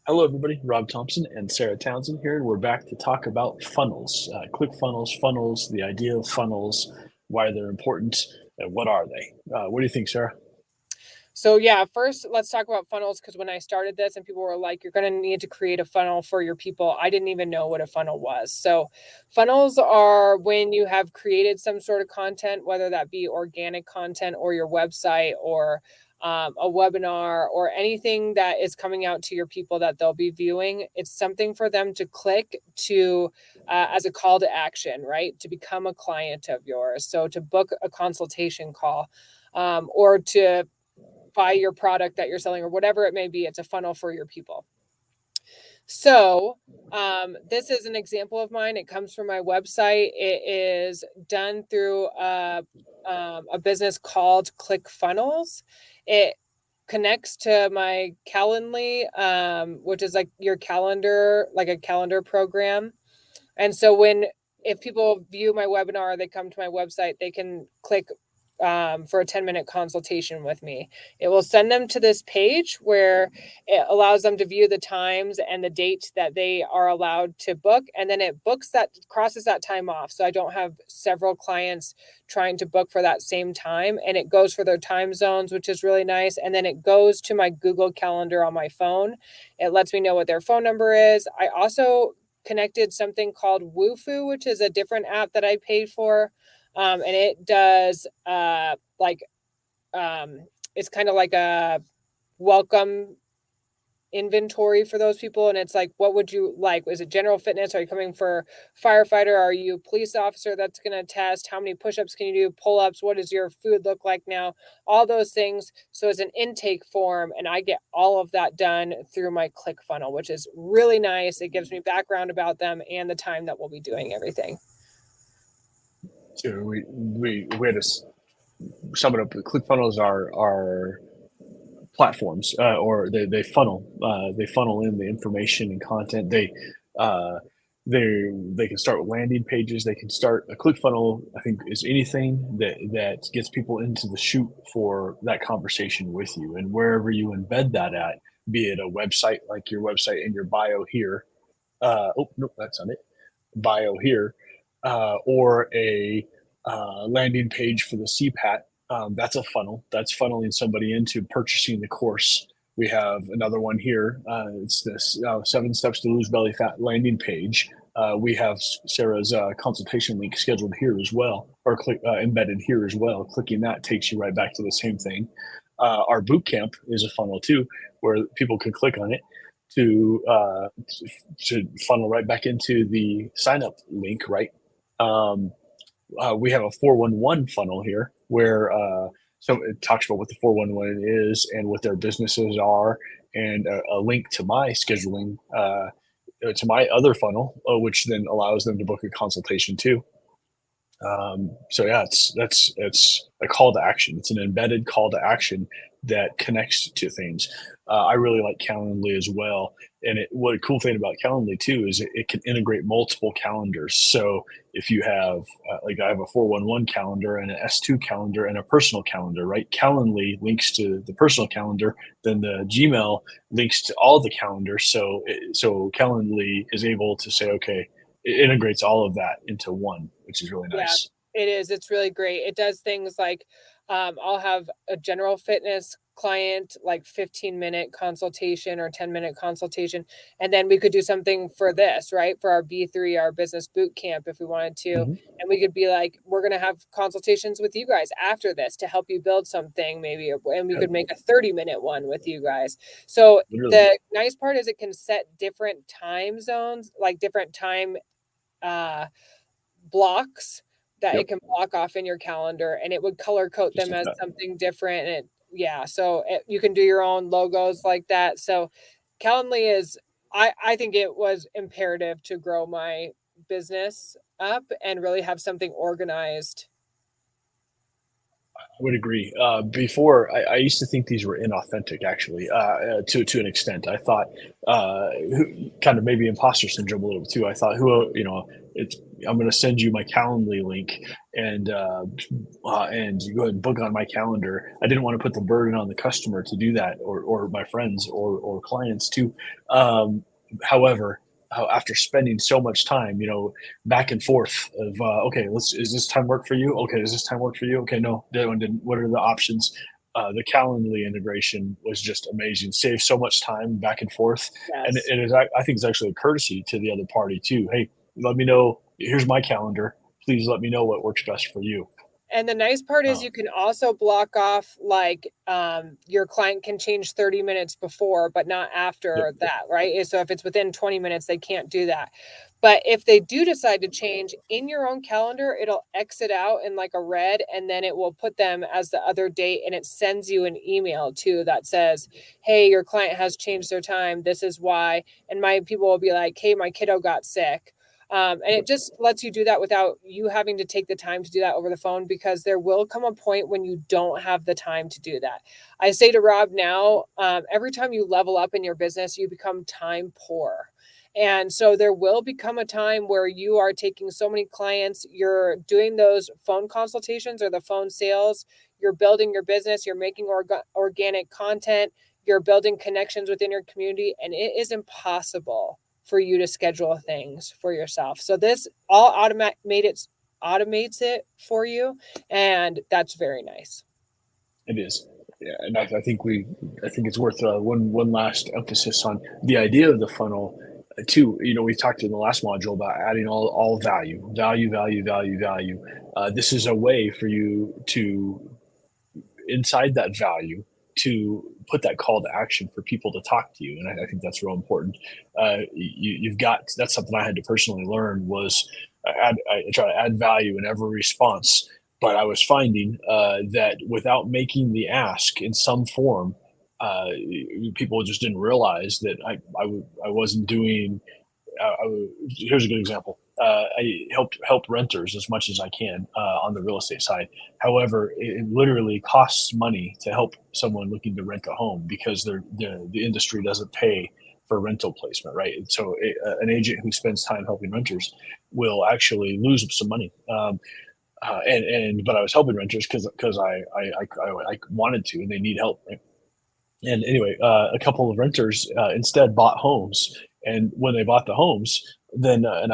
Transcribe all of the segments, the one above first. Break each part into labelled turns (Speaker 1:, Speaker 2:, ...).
Speaker 1: Hello, everybody. Rob Thompson and Sarah Townsend here, and we're back to talk about funnels, funnels, the idea of funnels, why they're important, and what are they? What do you think, Sarah?
Speaker 2: So yeah, first let's talk about funnels because when I started this and people were like, you're going to need to create a funnel for your people, I didn't even know what a funnel was. So funnels are when you have created some sort of content, whether that be organic content or your website or a webinar or anything that is coming out to your people that they'll be viewing. It's something for them to click to as a call to action, right? To become a client of yours. So to book a consultation call or to buy your product that you're selling or whatever it may be. It's a funnel for your people. So, this is an example of mine. It comes from my website. It is done through a business called ClickFunnels. It connects to my Calendly, which is like your calendar, like a calendar program. And so if people view my webinar, they come to my website, they can click for a 10-minute consultation with me. It will send them to this page where it allows them to view the times and the date that they are allowed to book. And then it crosses that time off. So I don't have several clients trying to book for that same time. And it goes for their time zones, which is really nice. And then it goes to my Google Calendar on my phone. It lets me know what their phone number is. I also connected something called Woofu, which is a different app that I paid for. And it does um, it's kind of like a welcome inventory for those people, and it's like, what would you like? Is it general fitness? Are you coming for firefighter? Are you a police officer that's going to test? How many push-ups can you do? Pull-ups? What does your food look like now? All those things. So it's an intake form, and I get all of that done through my ClickFunnel, which is really nice. It gives me background about them and the time that we'll be doing everything.
Speaker 1: So we had to sum it up. ClickFunnels are platforms, or they funnel in the information and content. Uh, they can start with landing pages. They can start a ClickFunnel. I think is anything that gets people into the shoot for that conversation with you, and wherever you embed that at, be it a website like your website in your bio here. Oh no, that's not it. Bio here, or a landing page for the CPAT. That's a funnel. That's funneling somebody into purchasing the course. We have another one here. It's this 7 steps to lose belly fat landing page. We have Sarah's consultation link scheduled here as well, or embedded here as well. Clicking that takes you right back to the same thing. Our boot camp is a funnel too, where people can click on it to funnel right back into the sign up link, right? Um, we have a 411 funnel here where so it talks about what the 411 is and what their businesses are, and a link to my scheduling, to my other funnel, which then allows them to book a consultation too. So yeah, it's a call to action. It's an embedded call to action that connects to things. I really like Calendly as well. And what a cool thing about Calendly too is it can integrate multiple calendars. So if you have, like I have a 411 calendar and an S2 calendar and a personal calendar, right? Calendly links to the personal calendar, then the Gmail links to all the calendars. So Calendly is able to say, okay, it integrates all of that into one, which is really
Speaker 2: Yeah,
Speaker 1: nice.
Speaker 2: it is. It's really great. It does things like I'll have a general fitness client, like 15-minute consultation or 10-minute consultation. And then we could do something for this, right? For our B3, our business boot camp, if we wanted to.
Speaker 1: Mhm.
Speaker 2: And we could be like, we're going to have consultations with you guys after this to help you build something, maybe. And we
Speaker 1: Yeah,
Speaker 2: could make a 30-minute one with you guys. So
Speaker 1: literally.
Speaker 2: the nice part is it can set different time zones, like different time uh blocks that
Speaker 1: Yep.
Speaker 2: it can block off in your calendar, and it would color code
Speaker 1: Just
Speaker 2: them
Speaker 1: like
Speaker 2: as
Speaker 1: that.
Speaker 2: something different. And yeah, so you can do your own logos like that. So Calendly is, I think it was imperative to grow my business up and really have something organized.
Speaker 1: I would agree. Before, I used to think these were inauthentic, actually, to an extent. I thought, kind of maybe imposter syndrome a little bit too. I thought, it's I'm going to send you my Calendly link, and you go ahead and book on my calendar. I didn't want to put the burden on the customer to do that, or my friends or clients too. Um, However, after spending so much time, back and forth of, okay, is this time work for you? Okay, does this time work for you? Okay, no, that one didn't. What are the options? The Calendly integration was just amazing. Saved so much time back and forth, and
Speaker 2: Yes.
Speaker 1: it is. I think it's actually a courtesy to the other party too. Hey, let me know. Here's my calendar. Please let me know what works best for you.
Speaker 2: And the nice part is
Speaker 1: Uh,
Speaker 2: you can also block off like your client can change 30 minutes before, but not
Speaker 1: yep.
Speaker 2: after that, right? So if it's within 20 minutes, they can't do that. But if they do decide to change in your own calendar, it'll exit out in like a red and then it will put them as the other date and it sends you an email too that says, hey, your client has changed their time. This is why. And my people will be like, hey, my kiddo got sick, and it just lets you do that without you having to take the time to do that over the phone because there will come a point when you don't have the time to do that. I say to Rob now, every time you level up in your business, you become time poor. And so there will become a time where you are taking so many clients, you're doing those phone consultations or the phone sales, you're building your business, you're making organic content, you're building connections within your community, and it is impossible for you to schedule things for yourself. So this all automates it for you, and that's very nice.
Speaker 1: It is. Yeah, and I think it's worth one last emphasis on the idea of the funnel. Too, we talked in the last module about adding all value, value, value, value, value. This is a way for you to, inside that value, to put that call to action for people to talk to you, and I think that's real important. You've got, that's something I had to personally learn was, I try to add value in every response, but I was finding that without making the ask in some form, uh, people just didn't realize that I wasn't doing. Here's a good example. I help renters as much as I can on the real estate side. However, it literally costs money to help someone looking to rent a home because the industry doesn't pay for rental placement, right? And so an agent who spends time helping renters will actually lose some money. But I was helping renters because I wanted to, and they need help, right? And anyway, a couple of renters instead bought homes, and when they bought the homes, then at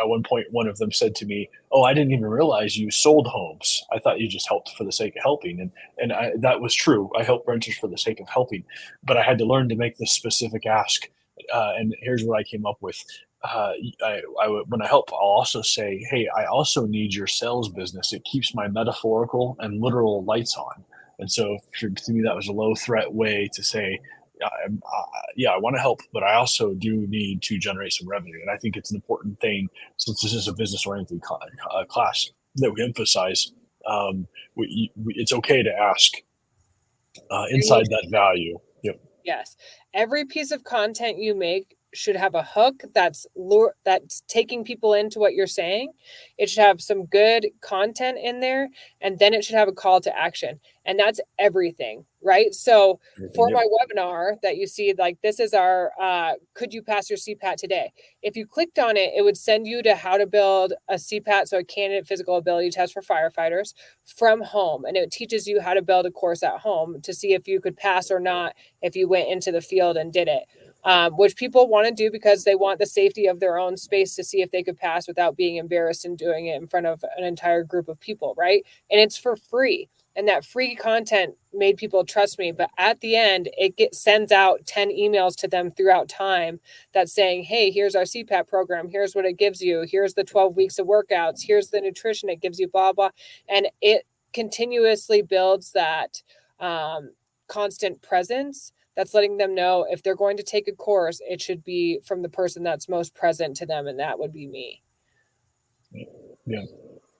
Speaker 1: one point one of them said to me, "Oh, I didn't even realize you sold homes. I thought you just helped for the sake of helping." And that was true. I help renters for the sake of helping, but I had to learn to make this specific ask. And here's what I came up with. When I help, I'll also say, "Hey, I also need your sales business. It keeps my metaphorical and literal lights on." And so to me, that was a low threat way to say, yeah, I want to help, but I also do need to generate some revenue. And I think it's an important thing, since this is a business oriented class, that we emphasize. It's okay to ask
Speaker 2: You need
Speaker 1: inside that value. Yep.
Speaker 2: Yes. Every piece of content you make should have a hook that's taking people into what you're saying. It should have some good content in there, and then it should have a call to action. And that's everything, right? So for
Speaker 1: Yep.
Speaker 2: my webinar that you see, like this is our could you pass your CPAT today? If you clicked on it, it would send you to how to build a CPAT, so a candidate physical ability test for firefighters from home. And it teaches you how to build a course at home to see if you could pass or not if you went into the field and did it, which people want to do because they want the safety of their own space to see if they could pass without being embarrassed and doing it in front of an entire group of people, right? And it's for free. And that free content made people trust me. But at the end, sends out 10 emails to them throughout time that's saying, hey, here's our CPAP program. Here's what it gives you. Here's the 12 weeks of workouts. Here's the nutrition it gives you, blah, blah. And it continuously builds that constant presence that's letting them know if they're going to take a course, it should be from the person that's most present to them, and that would be me.
Speaker 1: Yeah.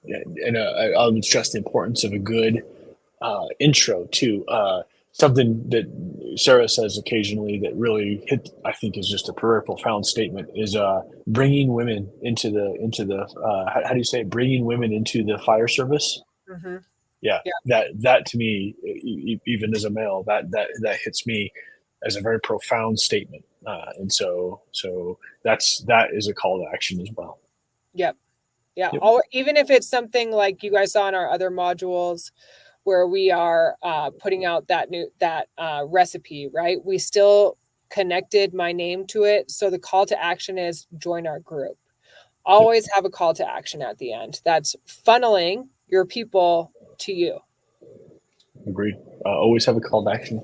Speaker 1: Yeah. And I would stress the importance of a good intro too. Something that Sarah says occasionally that really I think is just a very profound statement is bringing women into the how do you say it? Bringing women into the fire service.
Speaker 2: Mm-hmm.
Speaker 1: Yeah,
Speaker 2: Yeah.
Speaker 1: that to me, even as a male, that hits me as a very profound statement. And so that is a call to action as well.
Speaker 2: Yep. Yeah.
Speaker 1: Yep.
Speaker 2: Even if it's something like you guys saw in our other modules where we are putting out that recipe, right? We still connected my name to it. So the call to action is join our group.
Speaker 1: Yep.
Speaker 2: Always have a call to action at the end. That's funneling your people to you.
Speaker 1: Agreed. Always have a call to action.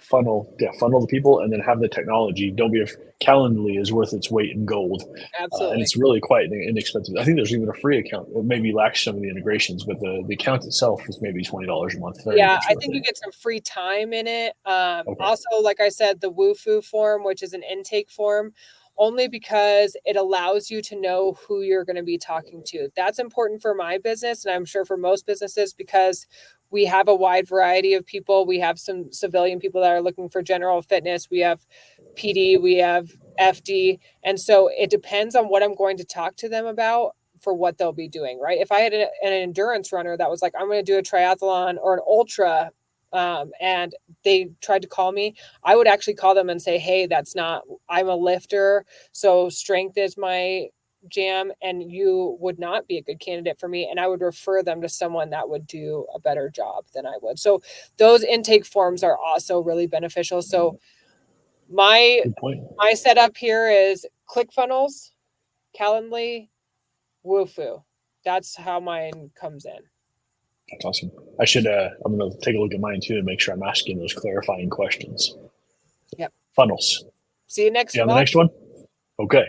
Speaker 1: Funnel the people, and then have the technology. Don't be a Calendly is worth its weight in gold, and
Speaker 2: Absolutely.
Speaker 1: it's really quite inexpensive. I think there's even a free account. It maybe lacks some of the integrations, but the account itself is maybe $20 a month. Very
Speaker 2: Yeah,
Speaker 1: much
Speaker 2: I
Speaker 1: worth
Speaker 2: think you
Speaker 1: it.
Speaker 2: get some free time in it.
Speaker 1: Okay.
Speaker 2: Also, like I said, the Woofu form, which is an intake form, only because it allows you to know who you're going to be talking to. That's important for my business, and I'm sure for most businesses, because we have a wide variety of people. We have some civilian people that are looking for general fitness. We have PD, we have FD. And so it depends on what I'm going to talk to them about for what they'll be doing, right? If I had an endurance runner that was like, I'm going to do a triathlon or an ultra, and they tried to call me, I would actually call them and say, hey, that's not, I'm a lifter. So strength is my jam, and you would not be a good candidate for me. And I would refer them to someone that would do a better job than I would. So those intake forms are also really beneficial. So my
Speaker 1: Good point.
Speaker 2: my setup here is ClickFunnels, Calendly, Woofu. That's how mine comes in.
Speaker 1: That's awesome. I should. I'm going to take a look at mine too and make sure I'm asking those clarifying questions.
Speaker 2: Yep.
Speaker 1: Funnels.
Speaker 2: See you next
Speaker 1: You on the
Speaker 2: month.
Speaker 1: next one? Okay.